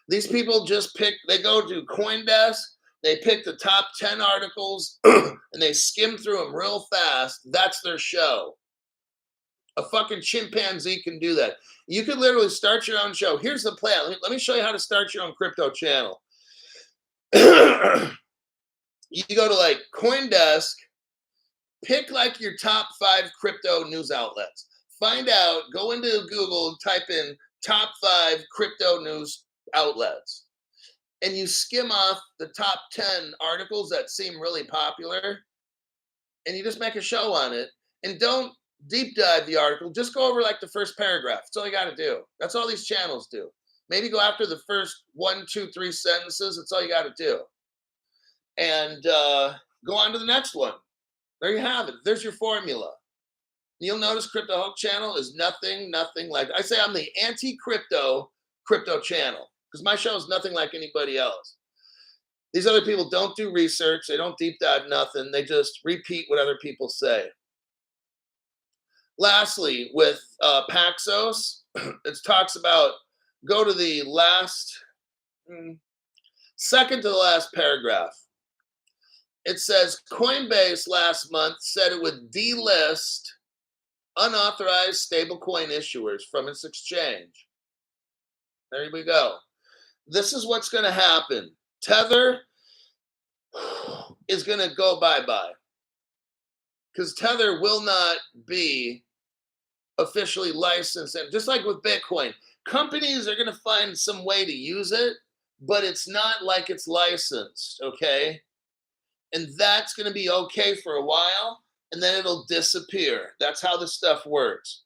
These people just pick, they go to CoinDesk, they pick the top 10 articles, and they skim through them real fast. That's their show. A fucking chimpanzee can do that. You could literally start your own show. Here's the plan. Let me show you how to start your own crypto channel. You go to like CoinDesk, pick like your top 5 crypto news outlets. Find out, go into Google, type in top 5 crypto news outlets. And you skim off the top 10 articles that seem really popular. And you just make a show on it. And don't deep dive the article. Just go over like the first paragraph. That's all you got to do. That's all these channels do. Maybe go after the first 1, 2, 3 sentences. That's all you got to do. And go on to the next one. There you have it. There's your formula. You'll notice Crypto Hulk channel is nothing like, I say I'm the anti-crypto channel because my show is nothing like anybody else. These other people don't do research. They don't deep dive nothing. They just repeat what other people say. Lastly, with Paxos, it talks about, go to the second to the last paragraph. It says Coinbase last month said it would delist unauthorized stablecoin issuers from its exchange. There we go. This is what's going to happen. Tether is going to go bye-bye because Tether will not be officially licensed. And just like with Bitcoin, companies are going to find some way to use it, but it's not like it's licensed, okay? And that's going to be okay for a while, and then it'll disappear. That's how this stuff works.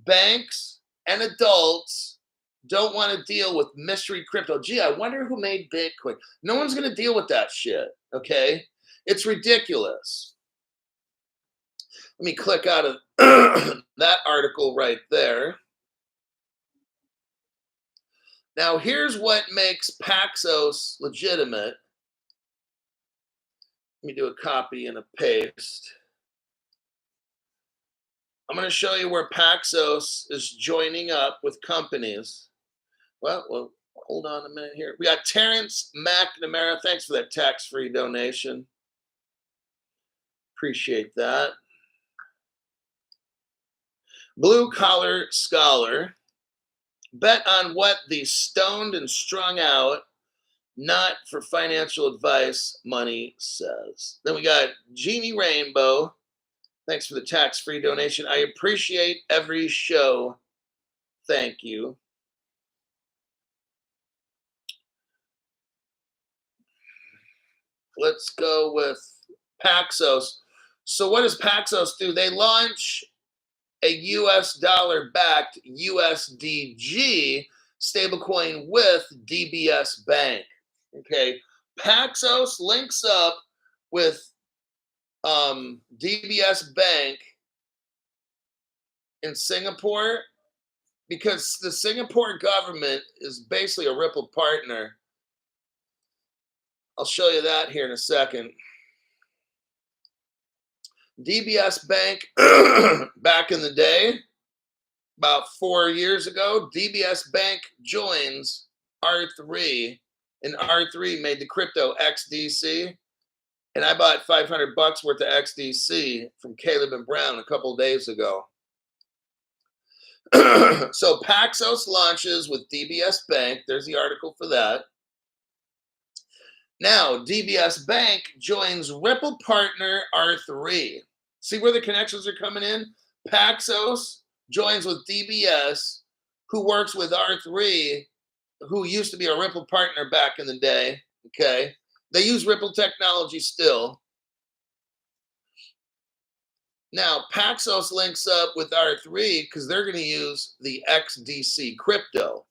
Banks and adults don't want to deal with mystery crypto. Gee, I wonder who made Bitcoin. No one's going to deal with that shit, okay? It's ridiculous. Let me click out of that article right there. Now, here's what makes Paxos legitimate. Let me do a copy and a paste. I'm going to show you where Paxos is joining up with companies. Well, hold on a minute here. We got Terrence McNamara. Thanks for that tax-free donation. Appreciate that. Blue Collar Scholar. Bet on what the stoned and strung out, not for financial advice, money says. Then we got Jeannie Rainbow. Thanks for the tax-free donation. I appreciate every show. Thank you. Let's go with Paxos. So what does Paxos do? They launch a US dollar-backed USDG stablecoin with DBS Bank. Okay, Paxos links up with DBS Bank in Singapore because the Singapore government is basically a Ripple partner. I'll show you that here in a second. DBS Bank, back in the day, about 4 years ago, DBS Bank joins R3, and R3 made the crypto XDC, and I bought $500 worth of XDC from Caleb and Brown a couple days ago. So Paxos launches with DBS Bank. There's the article for that. Now, DBS Bank joins Ripple partner R3. See where the connections are coming in? Paxos joins with DBS, who works with R3, who used to be a Ripple partner back in the day. Okay. They use Ripple technology still. Now, Paxos links up with R3 because they're going to use the XDC crypto.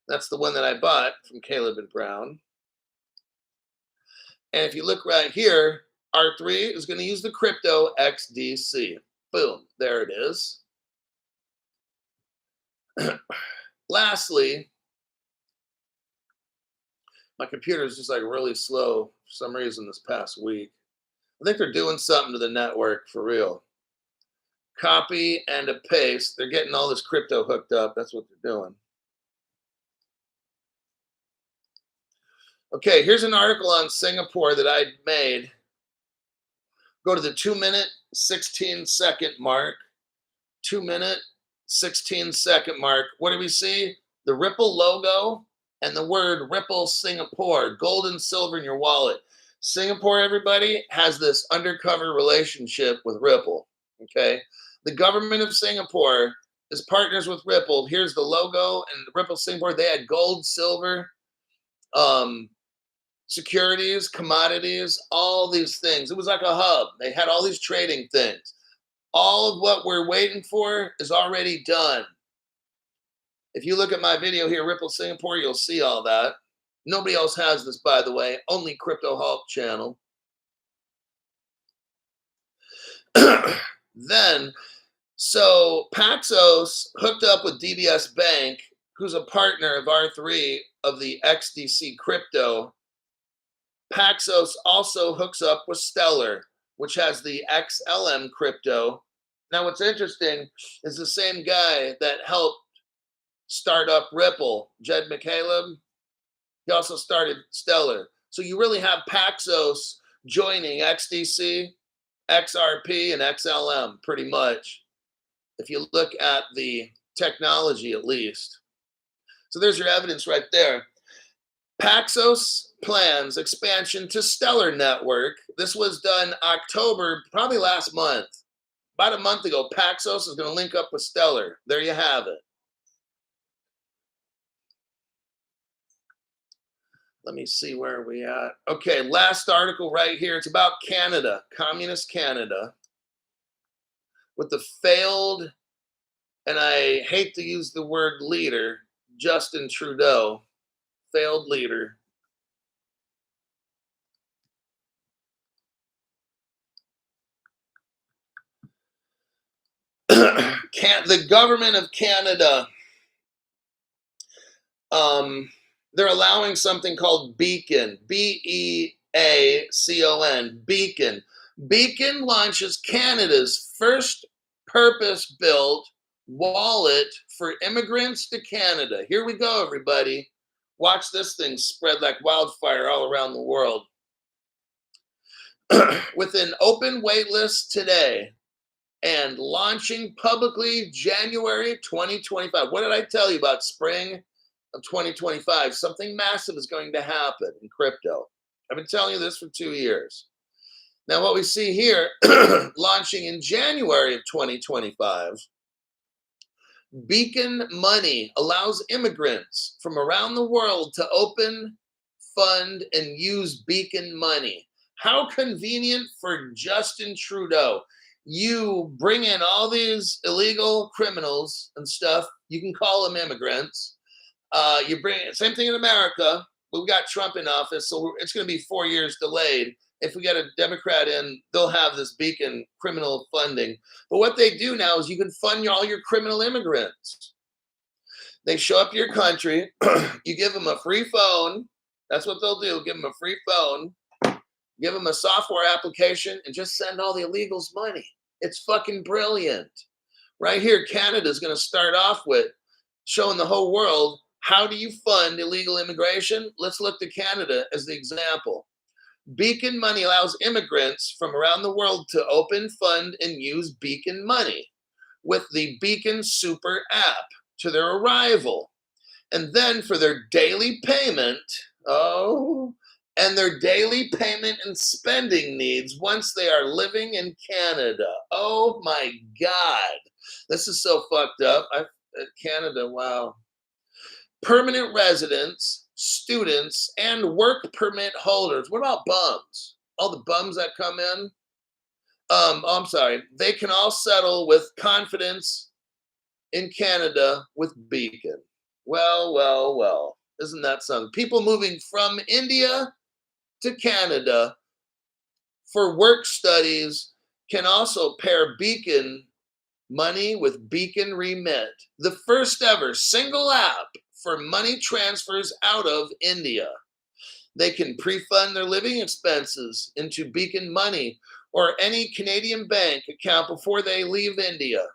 That's the one that I bought from Caleb and Brown. And if you look right here, R3 is going to use the crypto XDC. Boom, there it is. lastly, my computer is just like really slow for some reason this past week. I think they're doing something to the network for real. Copy and a paste. They're getting all this crypto hooked up. That's what they're doing. Okay, here's an article on Singapore that I made. Go to the 2-minute, 16-second mark. 2-minute, 16-second mark. What do we see? The Ripple logo and the word Ripple Singapore, gold and silver in your wallet. Singapore, everybody, has this undercover relationship with Ripple. Okay. The government of Singapore is partners with Ripple. Here's the logo and Ripple Singapore. They had gold, silver, securities, commodities, all these things. It was like a hub. They had all these trading things. All of what we're waiting for is already done. If you look at my video here, Ripple Singapore, you'll see all that. Nobody else has this, by the way. Only Crypto Hulk channel. Then, so Paxos hooked up with DBS Bank, who's a partner of R3 of the XDC crypto. Paxos also hooks up with Stellar, which has the XLM crypto. Now, what's interesting is the same guy that helped start up Ripple, Jed McCaleb, he also started Stellar. So you really have Paxos joining XDC, XRP, and XLM pretty much, if you look at the technology at least. So there's your evidence right there. Paxos plans expansion to Stellar Network. This was done October, probably last month. About a month ago, Paxos is going to link up with Stellar. There you have it. Let me see where are we at. Okay, last article right here. It's about Canada, communist Canada, with the failed, and I hate to use the word leader, Justin Trudeau, failed leader. The government of Canada, they're allowing something called Beacon, Beacon, Beacon. Beacon launches Canada's first purpose-built wallet for immigrants to Canada. Here we go, everybody. Watch this thing spread like wildfire all around the world. With an open waitlist today and launching publicly January 2025. What did I tell you about spring of 2025? Something massive is going to happen in crypto. I've been telling you this for 2 years. Now, what we see here, launching in January of 2025, Beacon Money allows immigrants from around the world to open, fund, and use Beacon Money. How convenient for Justin Trudeau. You bring in all these illegal criminals and stuff. You can call them immigrants. You bring same thing in America. We've got Trump in office, so it's going to be 4 years delayed. If we get a Democrat in, they'll have this Beacon criminal funding. But what they do now is you can fund all your criminal immigrants. They show up to your country. You give them a free phone. That's what they'll do. Give them a free phone. Give them a software application and just send all the illegals money. It's fucking brilliant. Right here, Canada is going to start off with showing the whole world, how do you fund illegal immigration? Let's look to Canada as the example. Beacon Money allows immigrants from around the world to open, fund, and use Beacon Money with the Beacon Super app to their arrival. And then for their daily payment, and their daily payment and spending needs once they are living in Canada. Oh my God. This is so fucked up. Canada, wow. Permanent residents, students, and work permit holders. What about bums? All the bums that come in? I'm sorry. They can all settle with confidence in Canada with Beacon. Well. Isn't that something? People moving from India to Canada for work studies can also pair Beacon Money with Beacon Remit, the first ever single app for money transfers out of India. They can pre-fund their living expenses into Beacon Money or any Canadian bank account before they leave India.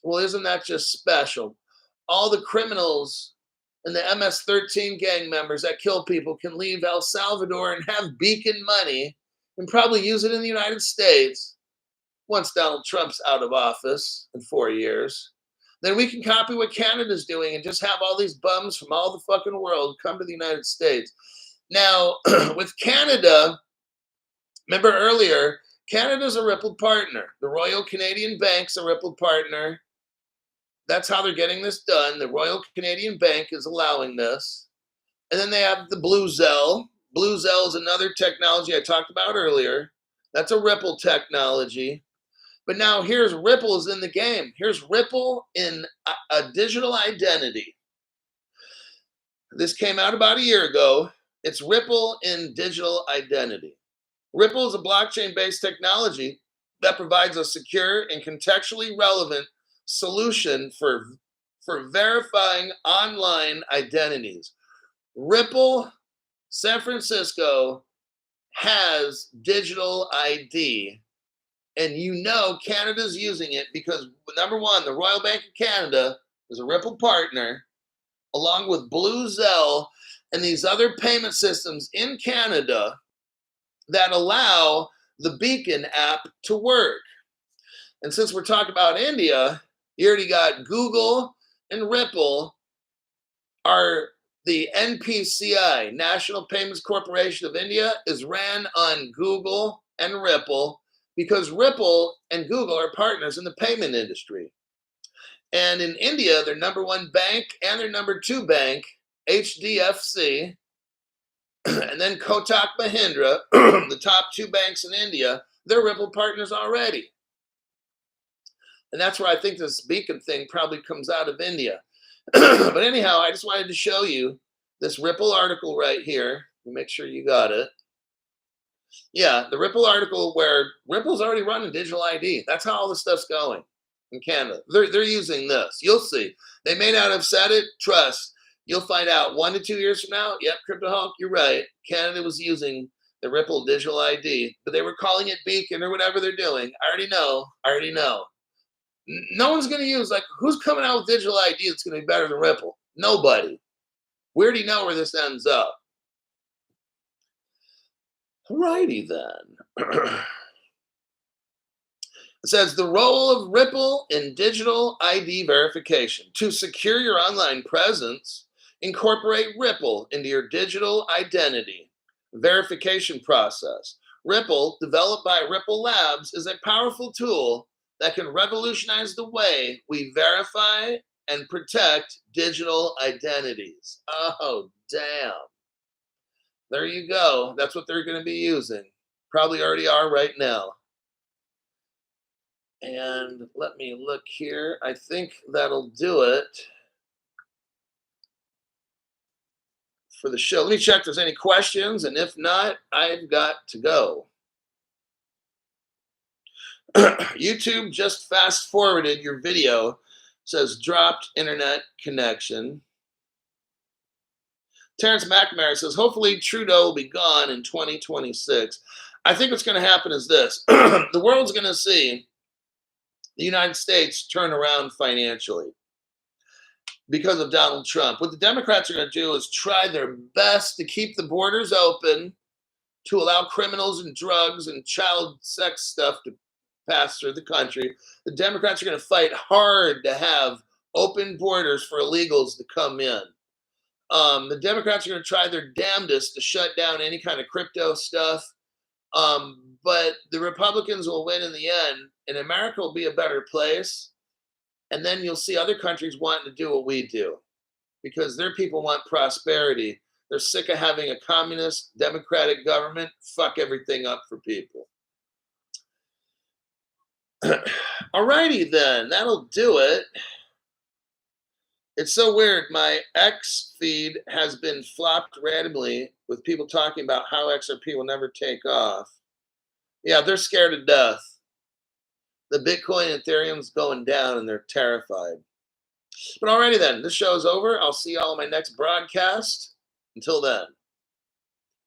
Well, isn't that just special? All the criminals and the MS-13 gang members that kill people can leave El Salvador and have Beacon Money and probably use it in the United States once Donald Trump's out of office in 4 years. Then we can copy what Canada's doing and just have all these bums from all the fucking world come to the United States. Now, with Canada, remember earlier, Canada's a Ripple partner. The Royal Canadian Bank's a Ripple partner. That's how they're getting this done. The Royal Canadian Bank is allowing this. And then they have the Blue Zelle. Blue Zelle is another technology I talked about earlier. That's a Ripple technology. But now here's Ripple is in the game. Here's Ripple in a digital identity. This came out about a year ago. It's Ripple in digital identity. Ripple is a blockchain-based technology that provides a secure and contextually relevant solution for verifying online identities. Ripple San Francisco has digital ID. And you know Canada's using it because, number one, the Royal Bank of Canada is a Ripple partner, along with Blue Zelle and these other payment systems in Canada that allow the Beacon app to work. And since we're talking about India, you already got Google and Ripple are the NPCI, National Payments Corporation of India, is ran on Google and Ripple, because Ripple and Google are partners in the payment industry. And in India, their number one bank and their number two bank, HDFC, and then Kotak Mahindra, the top two banks in India, they're Ripple partners already. And that's where I think this Beacon thing probably comes out of India. But anyhow, I just wanted to show you this Ripple article right here. Make sure you got it. Yeah, the Ripple article where Ripple's already running digital ID. That's how all this stuff's going in Canada. They're using this. You'll see. They may not have said it. Trust. You'll find out 1 to 2 years from now. Yep, Crypto Hulk, you're right. Canada was using the Ripple digital ID, but they were calling it Beacon or whatever they're doing. I already know. No one's going to use, like, who's coming out with digital ID that's going to be better than Ripple? Nobody. We already know where this ends up. Alrighty then. It says the role of Ripple in digital ID verification. To secure your online presence, incorporate Ripple into your digital identity verification process. Ripple, developed by Ripple Labs, is a powerful tool that can revolutionize the way we verify and protect digital identities. Oh, damn. There you go. That's what they're going to be using. Probably already are right now. And let me look here. I think that'll do it for the show. Let me check if there's any questions. And if not, I've got to go. YouTube just fast forwarded your video. It says dropped internet connection. Terrence McNamara says, hopefully Trudeau will be gone in 2026. I think what's going to happen is this. The world's going to see the United States turn around financially because of Donald Trump. What the Democrats are going to do is try their best to keep the borders open, to allow criminals and drugs and child sex stuff to pass through the country. The Democrats are going to fight hard to have open borders for illegals to come in. The Democrats are going to try their damnedest to shut down any kind of crypto stuff. But the Republicans will win in the end, and America will be a better place. And then you'll see other countries wanting to do what we do because their people want prosperity. They're sick of having a communist, democratic government fuck everything up for people. Alrighty then, that'll do it. It's so weird. My X feed has been flopped randomly with people talking about how XRP will never take off. Yeah, they're scared to death. The Bitcoin and Ethereum's going down and they're terrified. But alrighty then, this show's over. I'll see y'all on my next broadcast. Until then.